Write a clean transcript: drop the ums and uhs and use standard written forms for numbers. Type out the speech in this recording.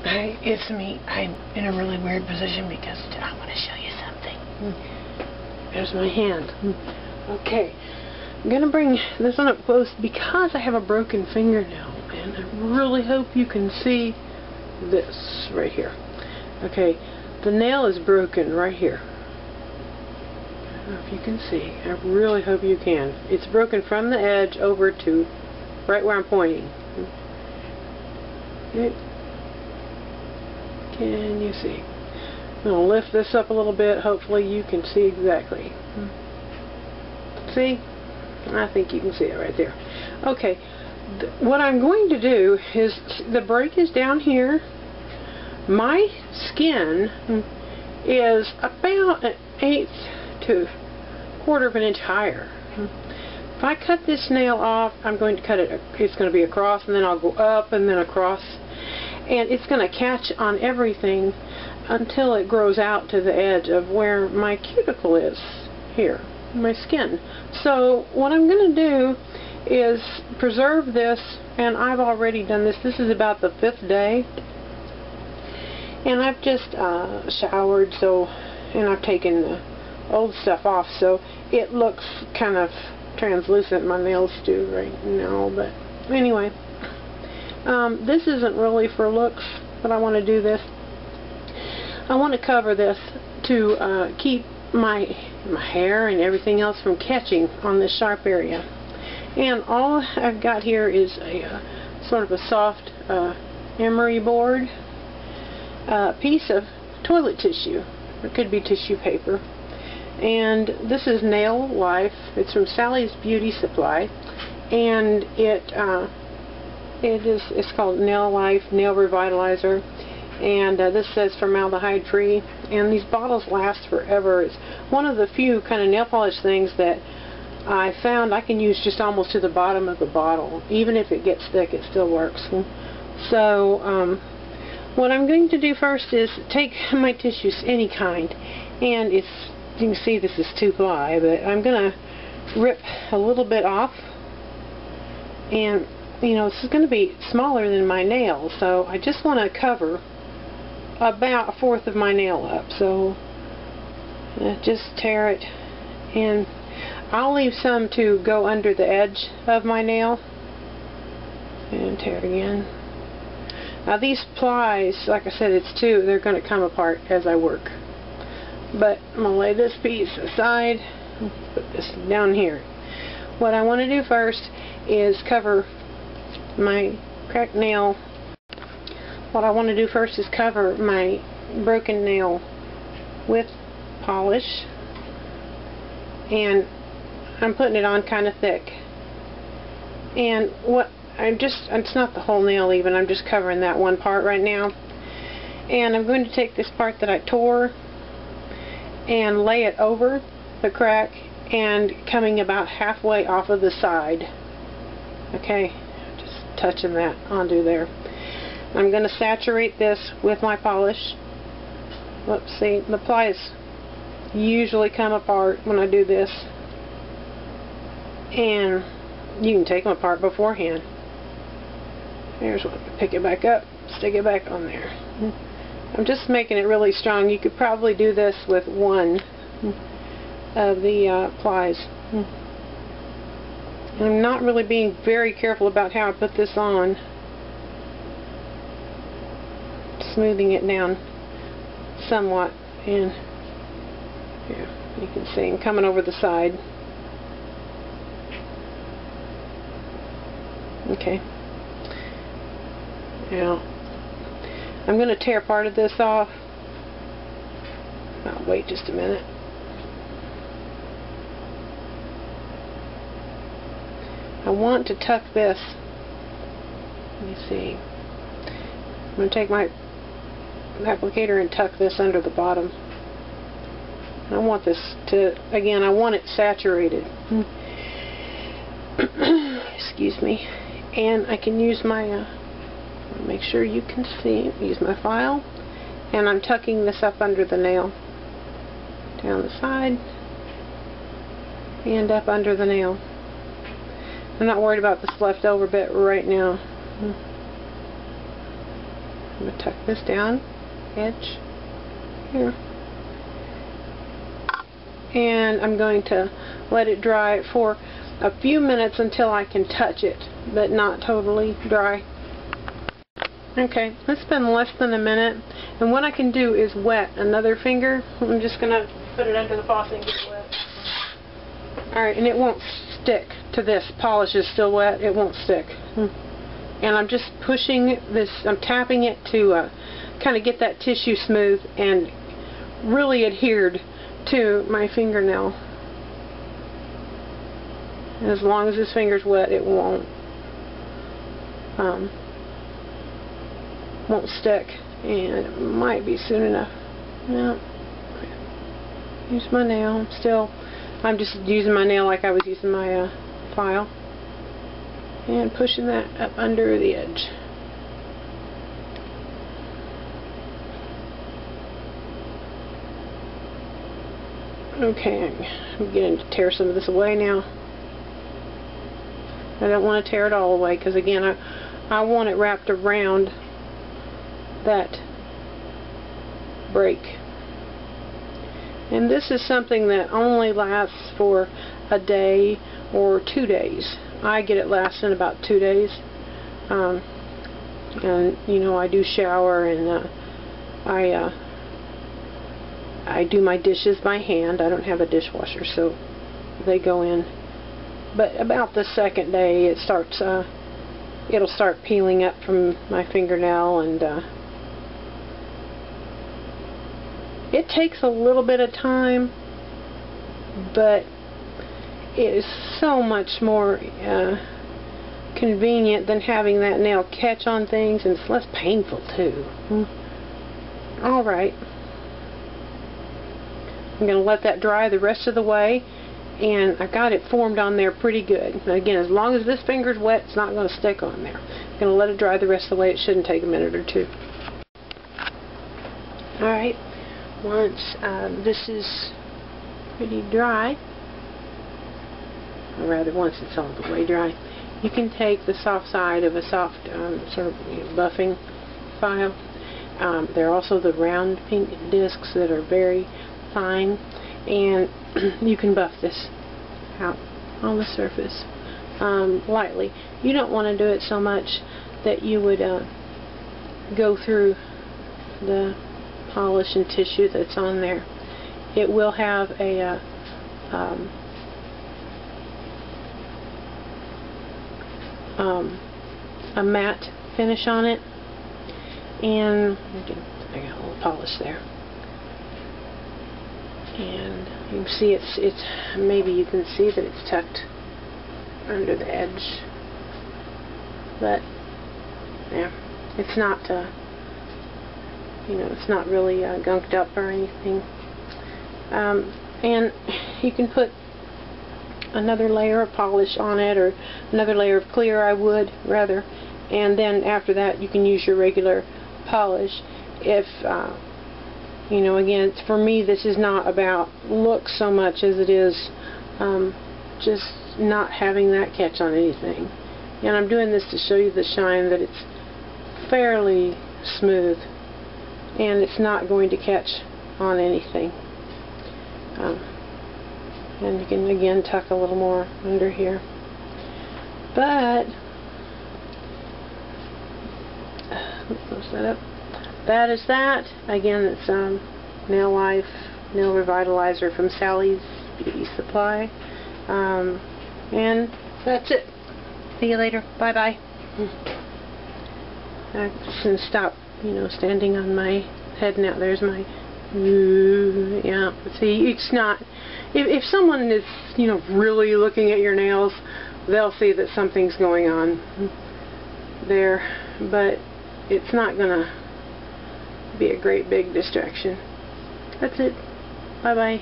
Hey, it's me. I'm in a really weird position because I want to show you something. There's my hand. Okay. I'm going to bring this one up close because I have a broken fingernail. And I really hope you can see this right here. Okay. The nail is broken right here. I don't know if you can see. I really hope you can. It's broken from the edge over to right where I'm pointing. Okay. Can you see? I'm going to lift this up a little bit. Hopefully you can see exactly. See? I think you can see it right there. Okay. What I'm going to do is, the break is down here. My skin is about an 1/8 to 1/4 of an inch higher. If I cut this nail off, I'm going to cut it, it's going to be across, and then I'll go up and then across. And it's going to catch on everything until it grows out to the edge of where my cuticle is here, my skin. So what I'm going to do is preserve this, and I've already done this. This is about the 5th day. And I've just showered, and I've taken the old stuff off, so it looks kind of translucent. My nails do right now, but anyway. This isn't really for looks, but I want to do this. I want to cover this to keep my hair and everything else from catching on this sharp area. And all I've got here is a sort of a soft emery board, piece of toilet tissue. It could be tissue paper. And this is Nail Life. It's from Sally's Beauty Supply, and it's called Nail Life Nail Revitalizer, and this says formaldehyde free, and these bottles last forever. It's one of the few kind of nail polish things that I found I can use just almost to the bottom of the bottle. Even if it gets thick, it still works. So what I'm going to do first is take my tissues, any kind, and you can see this is 2-ply, but I'm going to rip a little bit off, and you know, this is going to be smaller than my nail, so I just want to cover about 1/4 of my nail up. So just tear it, and I'll leave some to go under the edge of my nail, and tear again. Now these plies, like I said, it's 2, they're going to come apart as I work. But I'm going to lay this piece aside, put this down here. What I want to do first is cover my cracked nail. What I want to do first is cover my broken nail with polish, and I'm putting it on kind of thick. And it's not the whole nail even, I'm just covering that one part right now. And I'm going to take this part that I tore and lay it over the crack, and coming about halfway off of the side. Okay, just touching that onto there. I'm going to saturate this with my polish. Let's see, the plies usually come apart when I do this, and you can take them apart beforehand. Here's one. Pick it back up, stick it back on there. I'm just making it really strong. You could probably do this with one of the plies. I'm not really being very careful about how I put this on. Smoothing it down somewhat, and yeah, you can see I'm coming over the side. Okay. Now I'm going to tear part of this off. I'll wait just a minute. I want to tuck this. Let me see. I'm going to take my applicator and tuck this under the bottom. I want this to, again, I want it saturated. Excuse me. And I can use my, make sure you can see, use my file, and I'm tucking this up under the nail, down the side, and up under the nail. I'm not worried about this leftover bit right now. I'm going to tuck this down, edge, here. And I'm going to let it dry for a few minutes until I can touch it, but not totally dry. Okay, it's been less than a minute, and what I can do is wet another finger. I'm just going to put it under the faucet and get it wet. Alright, and it won't stick to this. Polish is still wet, it won't stick. And I'm just pushing this, I'm tapping it to kind of get that tissue smooth and really adhered to my fingernail. And as long as this finger's wet, it won't stick, and it might be soon enough. No. Use my nail. I'm just using my nail like I was using my file, and pushing that up under the edge. Okay, I'm beginning to tear some of this away now. I don't want to tear it all away because, again, I want it wrapped around that break. And this is something that only lasts for a day or 2 days. I get it lasting about 2 days. And you know, I do shower, and I do my dishes by hand. I don't have a dishwasher, so they go in. But about the second day, it starts. It'll start peeling up from my fingernail, and it takes a little bit of time, but it is so much more convenient than having that nail catch on things, and it's less painful too. Alright, I'm going to let that dry the rest of the way, and I got it formed on there pretty good. Again, as long as this finger's wet, it's not going to stick on there. I'm going to let it dry the rest of the way. It shouldn't take a minute or two. Alright, once this is pretty dry, or rather once it's all the way dry, you can take the soft side of a soft sort of buffing file. There are also the round pink discs that are very fine, and you can buff this out on the surface lightly. You don't want to do it so much that you would go through the polish and tissue that's on there. It will have a matte finish on it, and I got a little polish there. And you can see it's maybe you can see that it's tucked under the edge, but yeah, it's not you know, it's not really gunked up or anything. And you can put another layer of polish on it, or another layer of clear, I would rather, and then after that you can use your regular polish. If you know, again, for me, this is not about look so much as it is just not having that catch on anything. And I'm doing this to show you the shine, that it's fairly smooth and it's not going to catch on anything. And you can again tuck a little more under here. But close that up. That is that. Again, it's Nail Life Nail Revitalizer from Sally's Beauty Supply. And that's it. See you later. Bye bye. I'm just going to stop, you know, standing on my head now. There's my, yeah, see, it's not, if someone is, you know, really looking at your nails, they'll see that something's going on there, but it's not going to be a great big distraction. That's it. Bye bye.